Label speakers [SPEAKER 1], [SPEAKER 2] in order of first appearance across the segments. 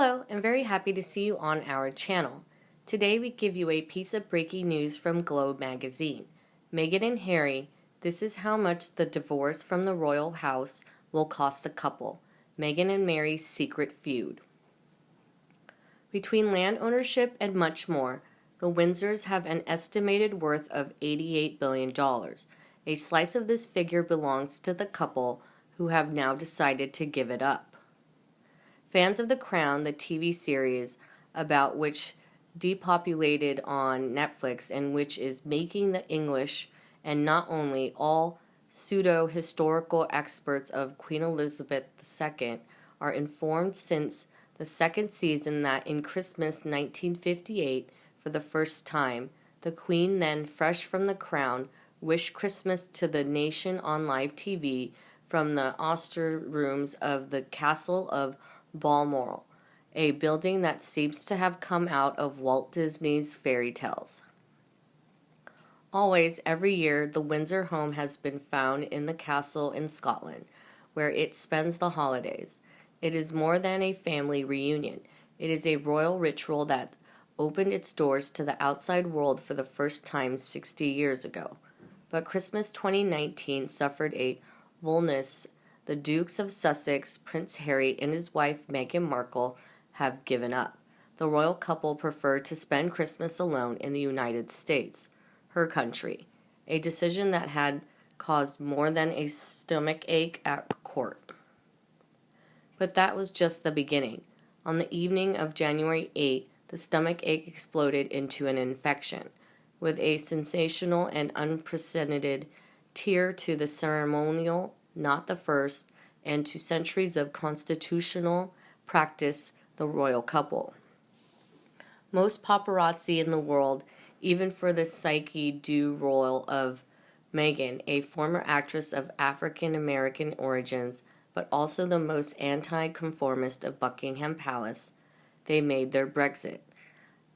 [SPEAKER 1] Hello, I'm very happy to see you on our channel. Today we give you a piece of breaking news from Globe magazine. Meghan and Harry, this is how much the divorce from the royal house will cost the couple. Meghan and Mary's secret feud. Between land ownership and much more, the Windsors have an estimated worth of $88 billion. A slice of this figure belongs to the couple who have now decided to give it up. Fans of The Crown, the TV series about which depopulated on Netflix and which is making the English and not only all pseudo-historical experts of Queen Elizabeth II are informed since the second season that in Christmas 1958, for the first time, the Queen, then fresh from the crown, wished Christmas to the nation on live TV from the Oyster rooms of the Castle of Balmoral, a building that seems to have come out of Walt Disney's fairy tales. Always, every year, the Windsor home has been found in the castle in Scotland, where it spends the holidays. It is more than a family reunion. It is a royal ritual that opened its doors to the outside world for the first time 60 years ago. But Christmas 2019 suffered a vulness. The Dukes of Sussex, Prince Harry, and his wife Meghan Markle have given up. The royal couple prefer to spend Christmas alone in the United States, her country, a decision that had caused more than a stomach ache at court. But that was just the beginning. On the evening of January 8, the stomach ache exploded into an infection, with a sensational and unprecedented tear to the ceremonial, not the first, and to centuries of constitutional practice, the royal couple. Most paparazzi in the world, even for the psyche du role of Meghan, a former actress of African-American origins, but also the most anti-conformist of Buckingham Palace, they made their Brexit.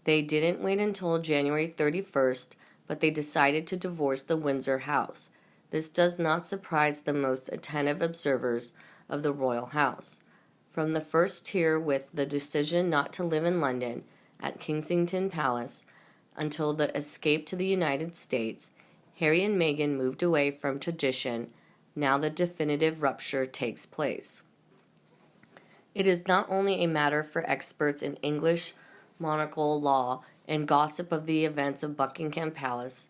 [SPEAKER 1] They didn't wait until January 31st, but they decided to divorce the Windsor house. This does not surprise the most attentive observers of the royal house. From the first tier with the decision not to live in London at Kensington Palace until the escape to the United States, Harry and Meghan moved away from tradition. Now the definitive rupture takes place. It is not only a matter for experts in English monarchical law and gossip of the events of Buckingham Palace,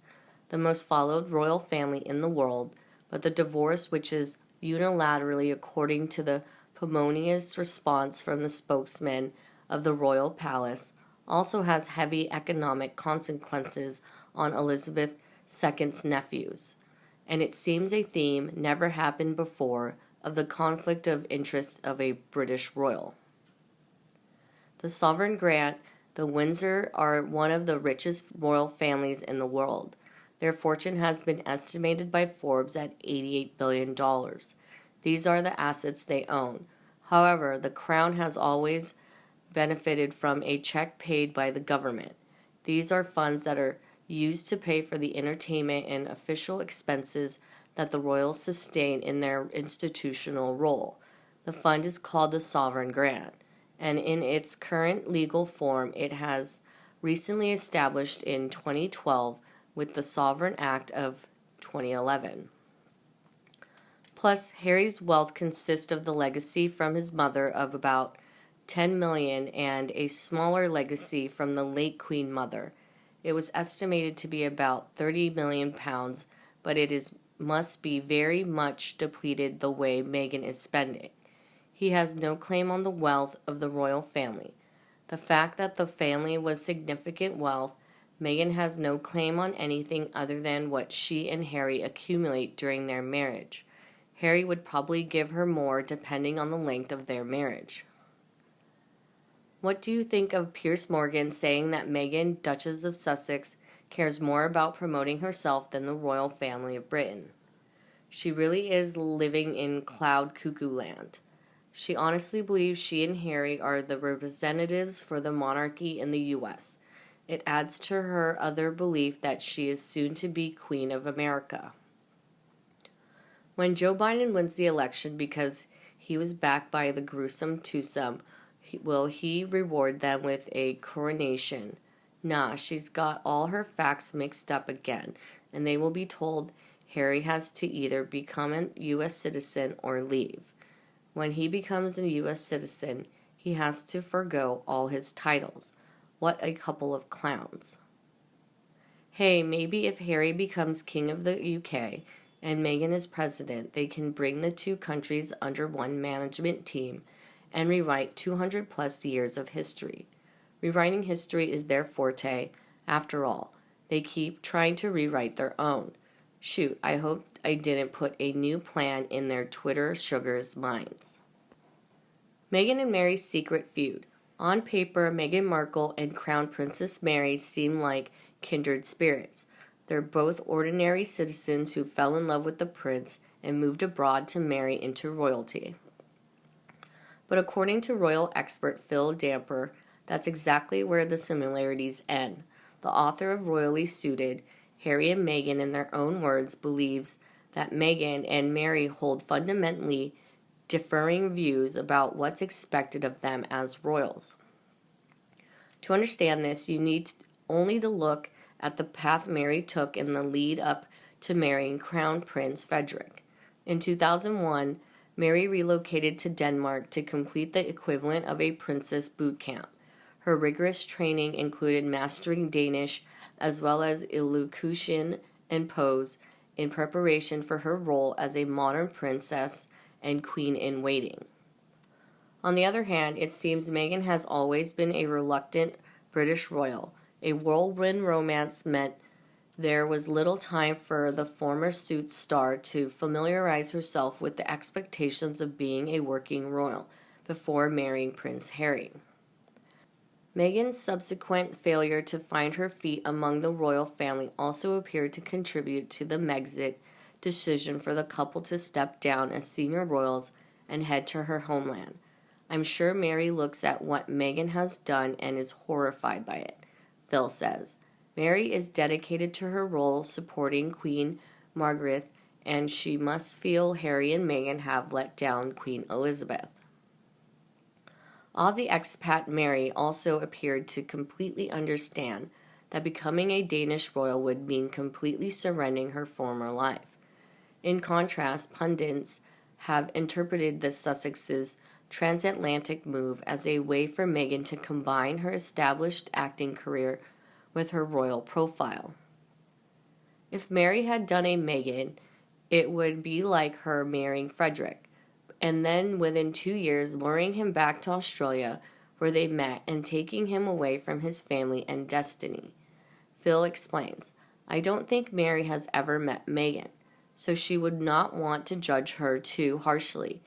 [SPEAKER 1] the most followed royal family in the world, but the divorce, which is unilaterally according to the penurious response from the spokesman of the royal palace, also has heavy economic consequences on Elizabeth II's nephews. And it seems a theme never happened before of the conflict of interest of a British royal. The sovereign grant, the Windsor are one of the richest royal families in the world. Their fortune has been estimated by Forbes at $88 billion. These are the assets they own. However, the crown has always benefited from a check paid by the government. These are funds that are used to pay for the entertainment and official expenses that the royals sustain in their institutional role. The fund is called the Sovereign Grant, and in its current legal form, it has recently established in 2012 with the Sovereign Act of 2011. Plus, Harry's wealth consists of the legacy from his mother of about $10 million and a smaller legacy from the late Queen Mother. It was estimated to be about £30 million, but must be very much depleted the way Meghan is spending. He has no claim on the wealth of the royal family. The fact that the family was significant wealth, Meghan has no claim on anything other than what she and Harry accumulate during their marriage. Harry would probably give her more depending on the length of their marriage. What do you think of Piers Morgan saying that Meghan, Duchess of Sussex, cares more about promoting herself than the royal family of Britain? She really is living in cloud cuckoo land. She honestly believes she and Harry are the representatives for the monarchy in the U.S. It adds to her other belief that she is soon to be Queen of America. When Joe Biden wins the election because he was backed by the gruesome twosome Will he reward them with a coronation? Nah, she's got all her facts mixed up again, and they will be told Harry has to either become a U.S. citizen or leave. When he becomes a U.S. citizen, he has to forgo all his titles. What a couple of clowns. Hey, maybe if Harry becomes king of the UK and Meghan is president, they can bring the two countries under one management team and rewrite 200 plus years of history. Rewriting history is their forte. After all, they keep trying to rewrite their own. Shoot, I hope I didn't put a new plan in their Twitter sugars' minds. Meghan and Mary's secret feud. On paper, Meghan Markle and Crown Princess Mary seem like kindred spirits. They're both ordinary citizens who fell in love with the prince and moved abroad to marry into royalty. But according to royal expert Phil Damper, that's exactly where the similarities end. The author of Royally Suited, Harry and Meghan, in their own words, believes that Meghan and Mary hold fundamentally differing views about what's expected of them as royals. To understand this, you need only to look at the path Mary took in the lead up to marrying Crown Prince Frederick. In 2001, Mary relocated to Denmark to complete the equivalent of a princess boot camp. Her rigorous training included mastering Danish as well as elocution and pose in preparation for her role as a modern princess and queen-in-waiting. On the other hand, it seems Meghan has always been a reluctant British royal. A whirlwind romance meant there was little time for the former Suits star to familiarize herself with the expectations of being a working royal before marrying Prince Harry. Meghan's subsequent failure to find her feet among the royal family also appeared to contribute to the Megxit decision for the couple to step down as senior royals and head to her homeland. I'm sure Mary looks at what Meghan has done and is horrified by it, Phil says. Mary is dedicated to her role supporting Queen Margaret, and she must feel Harry and Meghan have let down Queen Elizabeth. Aussie expat Mary also appeared to completely understand that becoming a Danish royal would mean completely surrendering her former life. In contrast, pundits have interpreted the Sussexes' transatlantic move as a way for Meghan to combine her established acting career with her royal profile. If Mary had done a Meghan, it would be like her marrying Frederick, and then within 2 years luring him back to Australia where they met and taking him away from his family and destiny. Phil explains, I don't think Mary has ever met Meghan, so she would not want to judge her too harshly,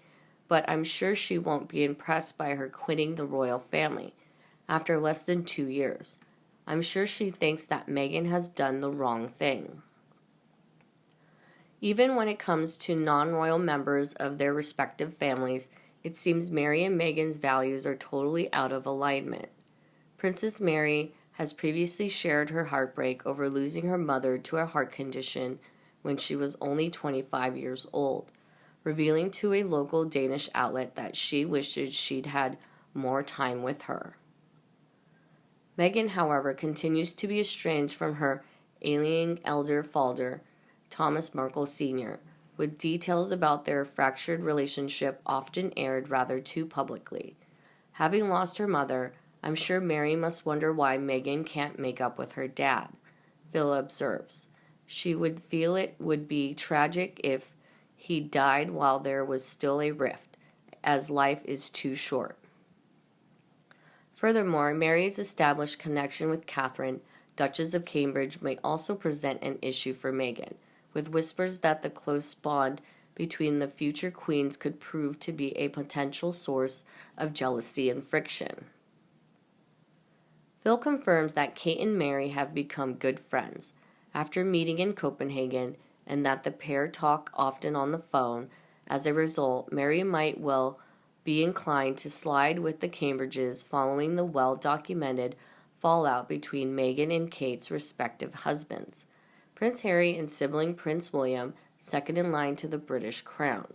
[SPEAKER 1] but I'm sure she won't be impressed by her quitting the royal family after less than 2 years. I'm sure she thinks that Meghan has done the wrong thing. Even when it comes to non-royal members of their respective families, it seems Mary and Meghan's values are totally out of alignment. Princess Mary has previously shared her heartbreak over losing her mother to a heart condition when she was only 25 years old, revealing to a local Danish outlet that she wishes she'd had more time with her. Meghan, however, continues to be estranged from her alien elder father, Thomas Markle Sr., with details about their fractured relationship often aired rather too publicly. Having lost her mother, I'm sure Mary must wonder why Meghan can't make up with her dad, Phil observes. She would feel it would be tragic if he died while there was still a rift, as life is too short. Furthermore, Mary's established connection with Catherine, Duchess of Cambridge, may also present an issue for Meghan, with whispers that the close bond between the future queens could prove to be a potential source of jealousy and friction. Phil confirms that Kate and Mary have become good friends after meeting in Copenhagen, and that the pair talk often on the phone. As a result, Mary might well be inclined to slide with the Cambridges following the well-documented fallout between Meghan and Kate's respective husbands, Prince Harry and sibling Prince William, second in line to the British crown.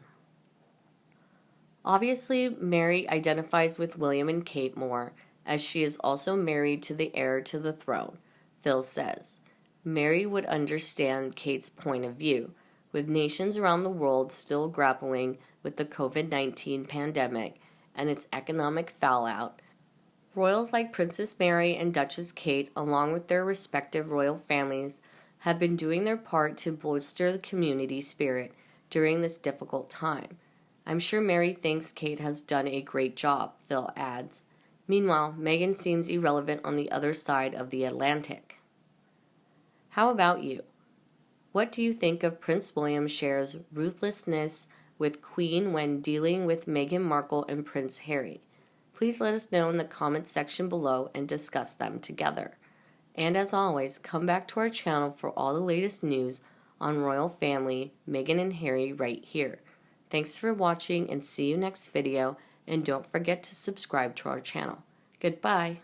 [SPEAKER 1] Obviously, Mary identifies with William and Kate more, as she is also married to the heir to the throne, Phil says. Mary would understand Kate's point of view, with nations around the world still grappling with the COVID-19 pandemic and its economic fallout. Royals like Princess Mary and Duchess Kate, along with their respective royal families, have been doing their part to bolster the community spirit during this difficult time. I'm sure Mary thinks Kate has done a great job, Phil adds. Meanwhile, Meghan seems irrelevant on the other side of the Atlantic. How about you? What do you think of Prince William Share's ruthlessness with Queen when dealing with Meghan Markle and Prince Harry? Please let us know in the comments section below and discuss them together. And as always, come back to our channel for all the latest news on royal family, Meghan and Harry right here. Thanks for watching and see you next video, and don't forget to subscribe to our channel. Goodbye.